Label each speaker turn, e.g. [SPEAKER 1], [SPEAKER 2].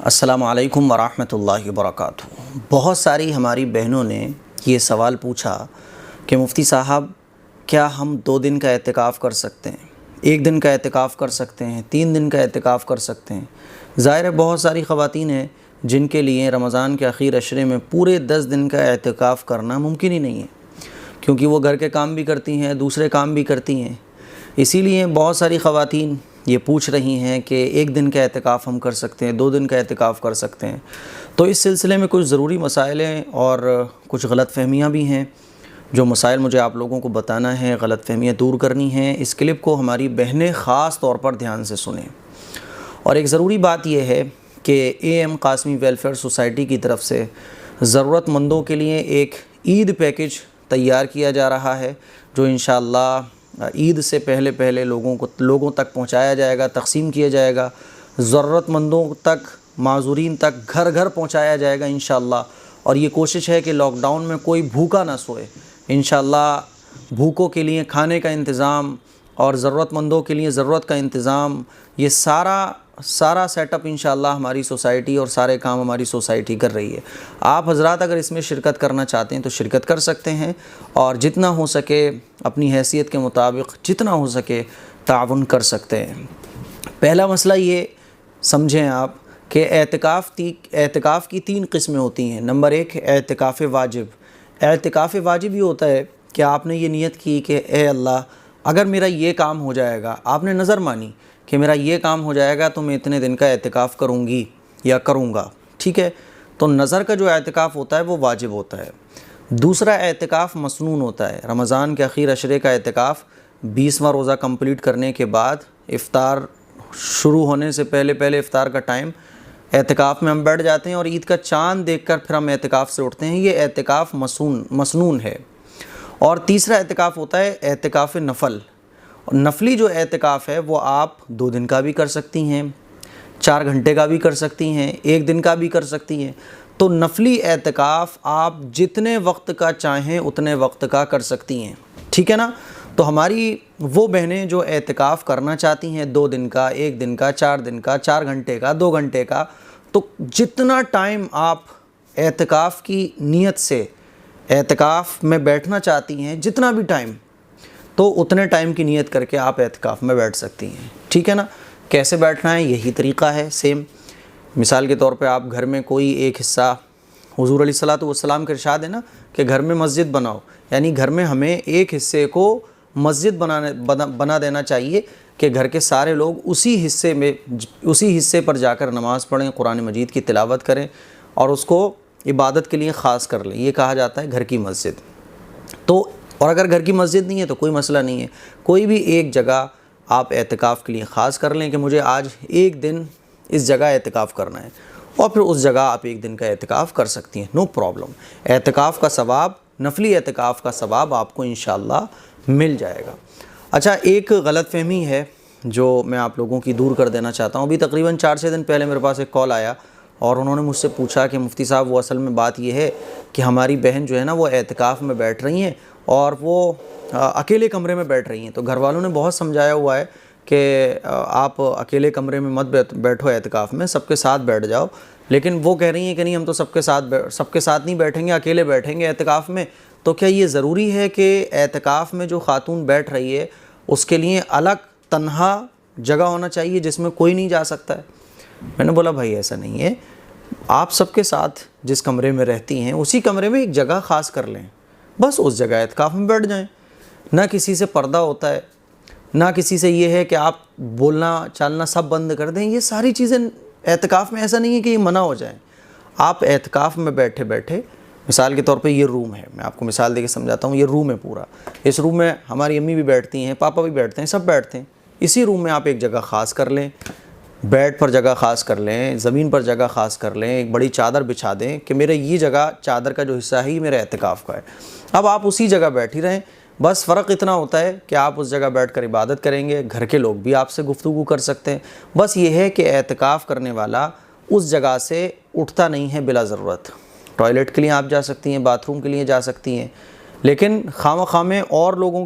[SPEAKER 1] السلام علیکم ورحمۃ اللہ وبرکاتہ۔ بہت ساری ہماری بہنوں نے یہ سوال پوچھا کہ مفتی صاحب کیا ہم 2 دن کا اعتکاف کر سکتے ہیں، 1 دن کا اعتکاف کر سکتے ہیں، 3 دن کا اعتکاف کر سکتے ہیں؟ ظاہر ہے بہت ساری خواتین ہیں جن کے لیے رمضان کے آخر عشرے میں پورے 10 دن کا اعتکاف کرنا ممکن ہی نہیں ہے، کیونکہ وہ گھر کے کام بھی کرتی ہیں، دوسرے کام بھی کرتی ہیں۔ اسی لیے بہت ساری خواتین یہ پوچھ رہی ہیں کہ 1 دن کا اعتکاف ہم کر سکتے ہیں، 2 دن کا اعتکاف کر سکتے ہیں۔ تو اس سلسلے میں کچھ ضروری مسائل ہیں اور کچھ غلط فہمیاں بھی ہیں، جو مسائل مجھے آپ لوگوں کو بتانا ہے، غلط فہمیاں دور کرنی ہیں۔ اس کلپ کو ہماری بہنیں خاص طور پر دھیان سے سنیں۔ اور ایک ضروری بات یہ ہے کہ A M Qasmi welfare society کی طرف سے ضرورت مندوں کے لیے ایک عید پیکج تیار کیا جا رہا ہے، جو انشاءاللہ عید سے پہلے لوگوں تک پہنچایا جائے گا، تقسیم کیا جائے گا، ضرورت مندوں تک، معذورین تک گھر گھر پہنچایا جائے گا انشاءاللہ۔ اور یہ کوشش ہے کہ لاک ڈاؤن میں کوئی بھوکا نہ سوئے۔ انشاءاللہ بھوکوں کے لیے کھانے کا انتظام اور ضرورت مندوں کے لیے ضرورت کا انتظام، یہ سارا سیٹ اپ انشاءاللہ ہماری سوسائٹی اور سارے کام ہماری سوسائٹی کر رہی ہے۔ آپ حضرات اگر اس میں شرکت کرنا چاہتے ہیں تو شرکت کر سکتے ہیں، اور جتنا ہو سکے اپنی حیثیت کے مطابق جتنا ہو سکے تعاون کر سکتے ہیں۔ پہلا مسئلہ یہ سمجھیں آپ کہ اعتکاف کی 3 قسمیں ہوتی ہیں۔ نمبر 1 اعتکاف واجب۔ اعتکاف واجب یہ ہوتا ہے کہ آپ نے یہ نیت کی کہ اے اللہ اگر میرا یہ کام ہو جائے گا، آپ نے نظر مانی کہ میرا یہ کام ہو جائے گا تو میں اتنے دن کا اعتکاف کروں گی یا کروں گا، ٹھیک ہے؟ تو نظر کا جو اعتکاف ہوتا ہے وہ واجب ہوتا ہے۔ دوسرا اعتکاف مسنون ہوتا ہے۔ رمضان کے آخر عشرے کا اعتکاف 20واں روزہ کمپلیٹ کرنے کے بعد افطار شروع ہونے سے پہلے افطار کا ٹائم اعتکاف میں ہم بیٹھ جاتے ہیں اور عید کا چاند دیکھ کر پھر ہم اعتکاف سے اٹھتے ہیں۔ یہ اعتکاف مسنون ہے۔ اور تیسرا اعتکاف ہوتا ہے اعتکاف نفل۔ اور نفلی جو اعتکاف ہے وہ آپ 2 دن کا بھی کر سکتی ہیں، 4 گھنٹے کا بھی کر سکتی ہیں، 1 دن کا بھی کر سکتی ہیں۔ تو نفلی اعتکاف آپ جتنے وقت کا چاہیں اتنے وقت کا کر سکتی ہیں، ٹھیک ہے نا؟ تو ہماری وہ بہنیں جو اعتکاف کرنا چاہتی ہیں 2 دن کا، 1 دن کا، 4 دن کا، 4 گھنٹے کا، 2 گھنٹے کا، تو جتنا ٹائم آپ اعتکاف کی نیت سے اعتکاف میں بیٹھنا چاہتی ہیں، جتنا بھی ٹائم، تو اتنے ٹائم کی نیت کر کے آپ اعتکاف میں بیٹھ سکتی ہیں، ٹھیک ہے نا؟ کیسے بیٹھنا ہے؟ یہی طریقہ ہے سیم۔ مثال کے طور پہ آپ گھر میں کوئی ایک حصہ، حضور علیہ الصلوۃ والسلام کا ارشاد ہے نا کہ گھر میں مسجد بناؤ، یعنی گھر میں ہمیں ایک حصے کو مسجد بنا دینا چاہیے کہ گھر کے سارے لوگ اسی حصے پر جا کر نماز پڑھیں، قرآن مجید کی تلاوت کریں اور اس کو عبادت کے لیے خاص کر لیں۔ یہ کہا جاتا ہے گھر کی مسجد۔ تو اور اگر گھر کی مسجد نہیں ہے تو کوئی مسئلہ نہیں ہے، کوئی بھی ایک جگہ آپ اعتکاف کے لیے خاص کر لیں کہ مجھے آج 1 دن اس جگہ اعتکاف کرنا ہے، اور پھر اس جگہ آپ 1 دن کا اعتکاف کر سکتی ہیں، نو پرابلم۔ اعتکاف کا ثواب، نفلی اعتکاف کا ثواب آپ کو انشاءاللہ مل جائے گا۔ اچھا، ایک غلط فہمی ہے جو میں آپ لوگوں کی دور کر دینا چاہتا ہوں۔ ابھی تقریباً 4-6 دن پہلے میرے پاس ایک کال آیا اور انہوں نے مجھ سے پوچھا کہ مفتی صاحب وہ اصل میں بات یہ ہے کہ ہماری بہن جو ہے نا وہ اعتکاف میں بیٹھ رہی ہیں اور وہ اکیلے کمرے میں بیٹھ رہی ہیں، تو گھر والوں نے بہت سمجھایا ہوا ہے کہ آپ اکیلے کمرے میں مت بیٹھو اعتکاف میں، سب کے ساتھ بیٹھ جاؤ، لیکن وہ کہہ رہی ہیں کہ نہیں ہم تو سب کے ساتھ نہیں بیٹھیں گے، اکیلے بیٹھیں گے اعتکاف میں۔ تو کیا یہ ضروری ہے کہ اعتکاف میں جو خاتون بیٹھ رہی ہے اس کے لیے الگ تنہا جگہ ہونا چاہیے جس میں کوئی نہیں جا سکتا ہے؟ میں نے بولا بھائی ایسا نہیں ہے، آپ سب کے ساتھ جس کمرے میں رہتی ہیں اسی کمرے میں ایک جگہ خاص کر لیں، بس اس جگہ اعتکاف میں بیٹھ جائیں۔ نہ کسی سے پردہ ہوتا ہے، نہ کسی سے یہ ہے کہ آپ بولنا چالنا سب بند کر دیں۔ یہ ساری چیزیں اعتکاف میں ایسا نہیں ہے کہ یہ منع ہو جائیں۔ آپ اعتکاف میں بیٹھے مثال کے طور پہ یہ روم ہے، میں آپ کو مثال دے کے سمجھاتا ہوں، یہ روم ہے پورا، اس روم میں ہماری امی بھی بیٹھتی ہیں، پاپا بھی بیٹھتے ہیں، سب بیٹھتے ہیں، اسی روم میں آپ ایک جگہ خاص کر لیں، بیڈ پر جگہ خاص کر لیں، زمین پر جگہ خاص کر لیں، ایک بڑی چادر بچھا دیں کہ میرے یہ جگہ چادر کا جو حصہ ہے یہ میرے اعتکاف کا ہے۔ اب آپ اسی جگہ بیٹھی رہیں، بس فرق اتنا ہوتا ہے کہ آپ اس جگہ بیٹھ کر عبادت کریں گے، گھر کے لوگ بھی آپ سے گفتگو کر سکتے ہیں۔ بس یہ ہے کہ اعتکاف کرنے والا اس جگہ سے اٹھتا نہیں ہے بلا ضرورت۔ ٹوائلٹ کے لیے آپ جا سکتی ہیں، باتھ روم کے لیے جا سکتی ہیں، لیکن خواہ مخواہ اور لوگوں،